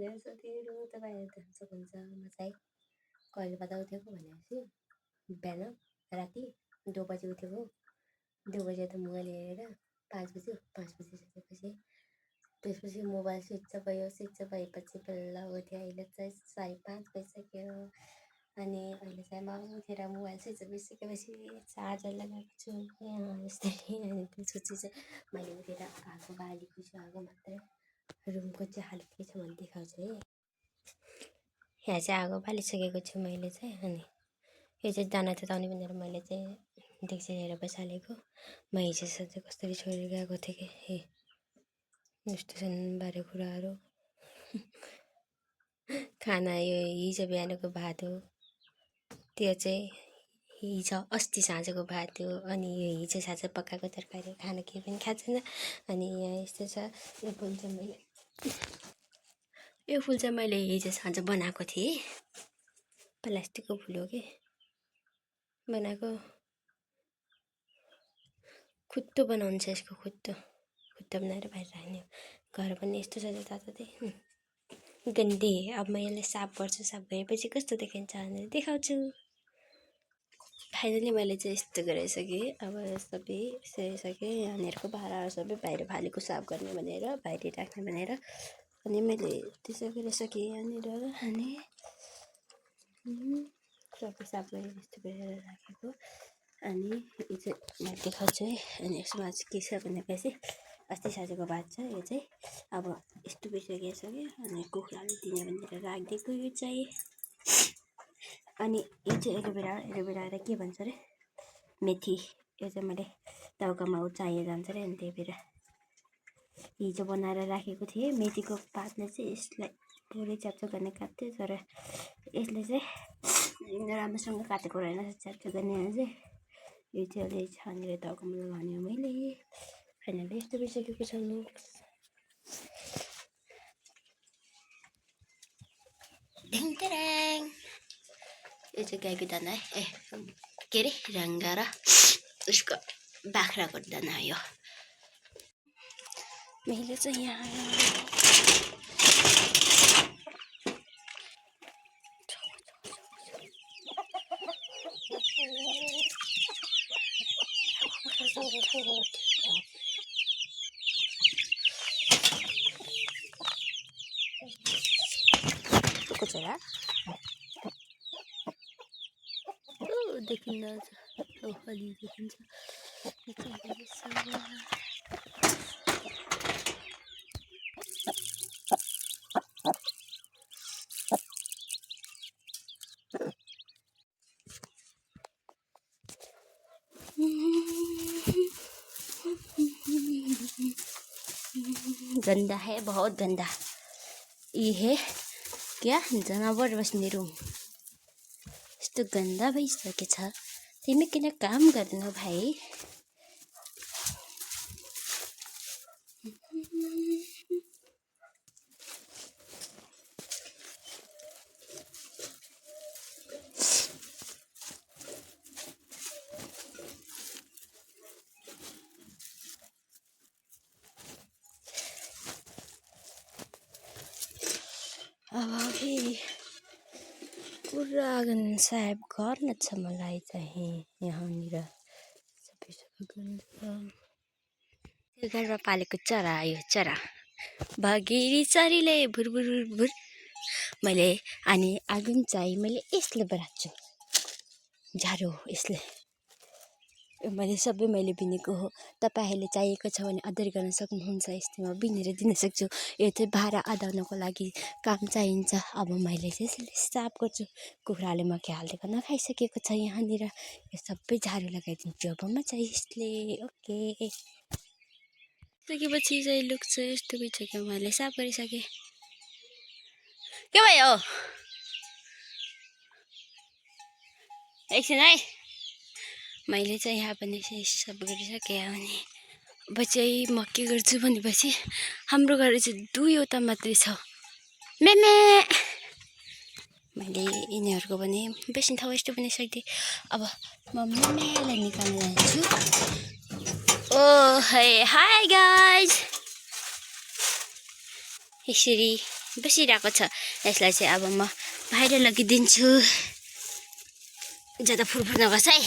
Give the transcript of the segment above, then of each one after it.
भनेर सोधेर तपाईँ त सक्नुहुन्छ म चाहिँ कहिले पत्ता उठेको भनेपछि बिहान राति 2 बजे उठेको 2 बजे त मोबाइल हेरेर 5 बज्यो 5 बजिसकेपछि त्यसपछि मोबाइल स्विच अफ भएपछि बल्ल उठेँ अहिले चाहिँ 5:30 भइसक्यो अनि अहिले चाहिँ म उठेर मोबाइल स्विच अफ भइसकेपछि चार्जर लगाएको छु यहाँ यस्तै अनि त्यसपछि चाहिँ मैले उठेर आगो बालेको छु आगो मात्रै रुमको चाहिँ हालत के छ भने देखाउँछु है यहाँ चाहिँ आगो बालिसकेको छु मैले चाहिँ अनि यो चाहिँ दाना तताउने भनेर मैले चाहिँ डेक्ची लिएर बसालेको म हिजो चाहिँ कसरी छोडेर गएको थिएँ कि हे यस्तो छन् बारे कुराहरू खाना यो हिजो बिहानको भात हो त्यो चाहिँ हिजो अस्ति साँझको भात हो अनि यो हिजो साँझ पकाएको तरकारी खाना केही पनि खाएको छैन अनि यहाँ यस्तो छ यो फुल चाहिँ मैले हिजो साँझ बनाएको थिएँ प्लास्टिकको फुल हो कि बनाएको खुट्टो बनाउँछ यसको खुट्टो बनाएर बाहिर राख्ने घर पनि यस्तो छ जताततै गन्दी अब म यसलाई साफ गर्छु साफ गरेपछि कस्तो देखिन्छ भनेर देखाउँछु फाइनली मैले चाहिँ यस्तो गरिसकेँ अब सबै सकिसकेँ यहाँनिरको भाँडाहरू सबै बाहिर फालेको साफ गर्ने भनेर बाहिर राख्ने भनेर अनि मैले त्यसै गरिसकेँ यहाँनिर अनि सबै साफ गरेर यस्तो गरेर राखेको अनि यो चाहिँ म देखाउँछु है अनि यसमा चाहिँ के छ भनेपछि अस्ति साँझको भात छ यो चाहिँ अब यस्तो भइसकेको छ कि अनि कुखुराले दिने भनेर राखिदिएको यो चाहिँ अनि यो चाहिँ एलोभेरा र के भन्छ अरे मेथी यो चाहिँ मैले दाउकामा चाहिए जान्छ अरे अनि त्यही भएर हिजो बनाएर राखेको थिएँ मेथीको पातले चाहिँ यसलाई पुरै च्याप्चो गर्ने काट्थ्यो तर यसले चाहिँ राम्रोसँग काटेको रहेन च्याप्चो गर्ने चाहिँ यो चाहिँ अहिले छानेर दाउकामा लगाउने मैले फाइनली यस्तो भइसकेको छ लुक्स यो चाहिँ गाईको दाना है के अरे रङ्गा र उसको बाख्राको दाना यो मैले चाहिँ यहाँ कुचरा देखिन्छ अलि देखिन्छ गंदा है बहुत गंदा ये है क्या जनावर बस्ने रूम यस्तो गन्दा भइसकेछ तिमी किन काम गर्नु भाइ अब फेरि पुरा गन्ध साहेब गर्न छ मलाई चाहिँ यहाँनिर सबै गन्ध घरमा पालेको चरा आयो चरा भगिरी चरीले भुरभुर भुर मैले अनि आगुन चाहिँ मैले यसले बनाएको झारो यसले मैले सबै मैले बिनेको हो तपाईहरुले चाहिएको छ भने अर्डर गर्न सक्नुहुन्छ यस्तोमा बिनेर दिन सक्छु यो चाहिँ भाडा अदाउनको लागि काम चाहिन्छ अब मैले चाहिँ साफ गर्छु कुखुराले मकै हालेको नखाइसकेको छ यहाँनिर यो सबै झाडु लगाइदिन्छु अब म चाहिँ यसले ओके सकेपछि चाहिँ लुक चाहिँ यस्तो भइसक्यो मैले साफ गरिसके के भयो एकछिन है मैले चाहिँ यहाँ पनि सब गरिसकेँ अनि अब चाहिँ म के गर्छु भनेपछि हाम्रो घर चाहिँ दुईवटा मात्रै छ मेमे मैले यिनीहरूको पनि बेसिन ठाउँ यस्तो बनाइसकेँ अब म मेमेलाई निकाल्न जान्छु ओ हाय गाइज यसरी बसिरहेको छ। यसलाई चाहिँ अब म बाहिर लगिदिन्छु। ज्यादा फुरफुर नगर्छ है।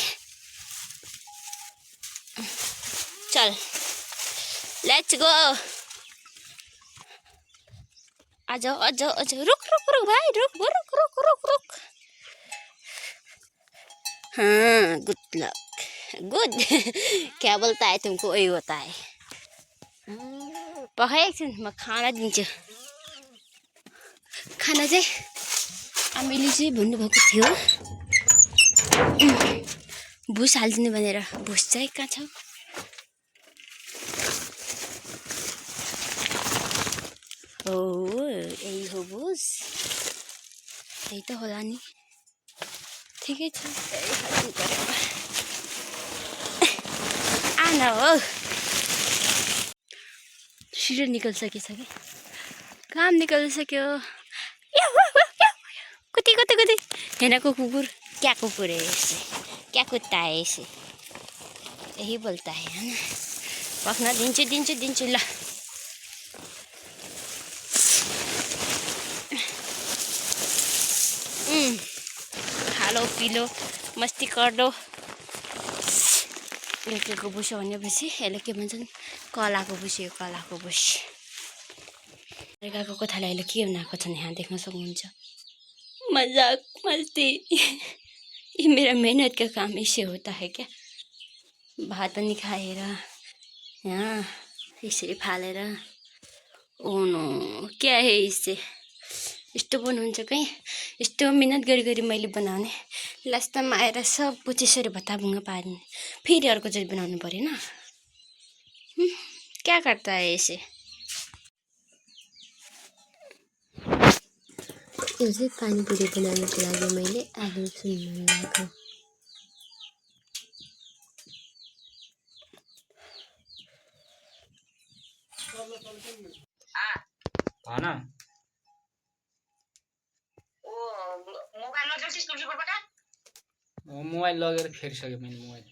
चल लेट्स गो। आजा आजा आजा रुक रुक रुक भाई रुक रुक रुक रुक रुक। हाँ गुड लक गुड। क्या बोलता है तुमको वही होता है। पकाइ एकछिन म खाना दिन्छु। खाना चाहिँ आमाले चाहिँ भन्नुभएको थियो भुस हालिदिनु भनेर। भुस चाहिँ कहाँ छ? हो यही हो भुस। यही त होला नि। ठिकै छ आना हो। छिटो निकलिसकेछ कि काम निकलिसक्यो। कति कति कति हेरको कुकुर क्या कुकुर है ऐसे क्या कुत्ता है ऐसे यही बोलता है ना। पक्न दिन्छु दिन्छु दिन्छु ल। खालो पिलो मस्ती गर्दो। लेकेको बुस भनेपछि यसले के भन्छन् कलाको बुस। यो कलाको बुस। अर्काको कथाले अहिले के बनाएको छन् यहाँ देख्न सक्नुहुन्छ। मजाक मस्ती। ये मेरा मेहनत का काम इससे होता है क्या? भात पनि खाएर यहाँ यसरी फालेर। ओ नो क्या है इससे? यस्तो बनाउँछ कहीँ। यस्तो मिहिनेत गरी गरी मैले बनाउने लास्टमा आएर सब कुछ यसरी भत्ताभुङ्ग पार्ने। फेरि अर्कोचोटि बनाउनु परेन। क्या करता है ऐसे? यो चाहिँ पानीपुरी बनाउनुको लागि मैले आलु उसिन्नु लगाएको। मोबाइल लगेर फेरिसक्यो मैले मोबाइल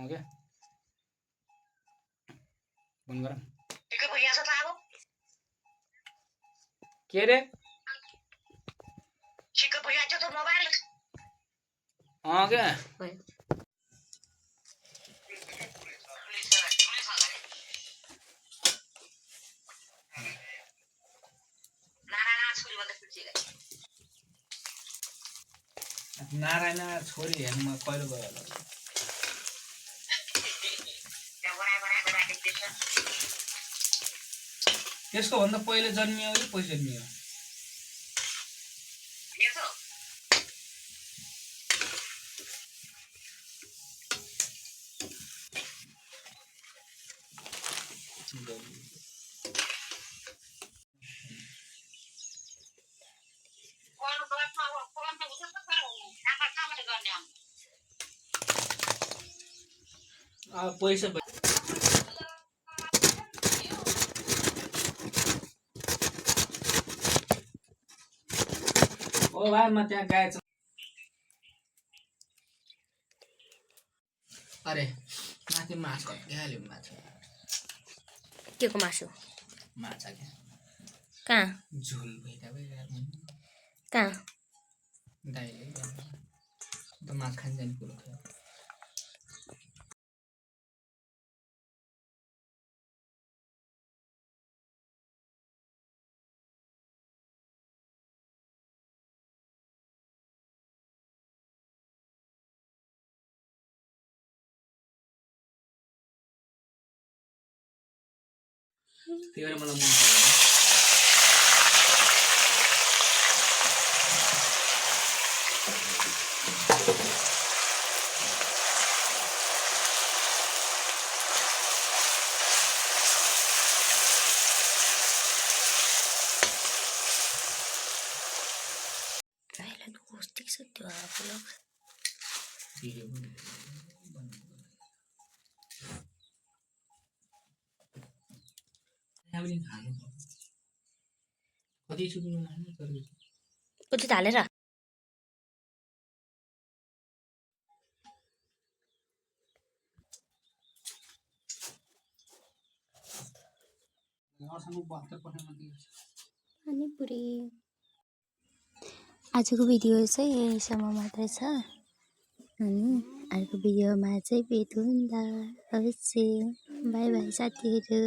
क्या फोन गर के रे क्या नारायण छोरी हेर्नुमा कहिले गयो होला। त्यसको भन्दा पहिले जन्मियो कि पछि जन्मियो? पैसा ओ भाइ म त्यहाँ गएछ। अरे माथि माछ कति हाल्यो माछा। के को मासु? माछा क्या कहाँ झोल भइरहेको कहाँ? दाइले त माछ खान जाने कुरो थियो। त्यही भएर मलाई मन पर्दैन। त्यो आफूलाई भिडियो कति सुन्नु उचित हालेर पानीपुरी आजको भिडियो चाहिँ यहीसम्म मात्रै छ अनि अर्को भिडियोमा चाहिँ भेट हुन्छ अवश्य बाई बाई साथीहरू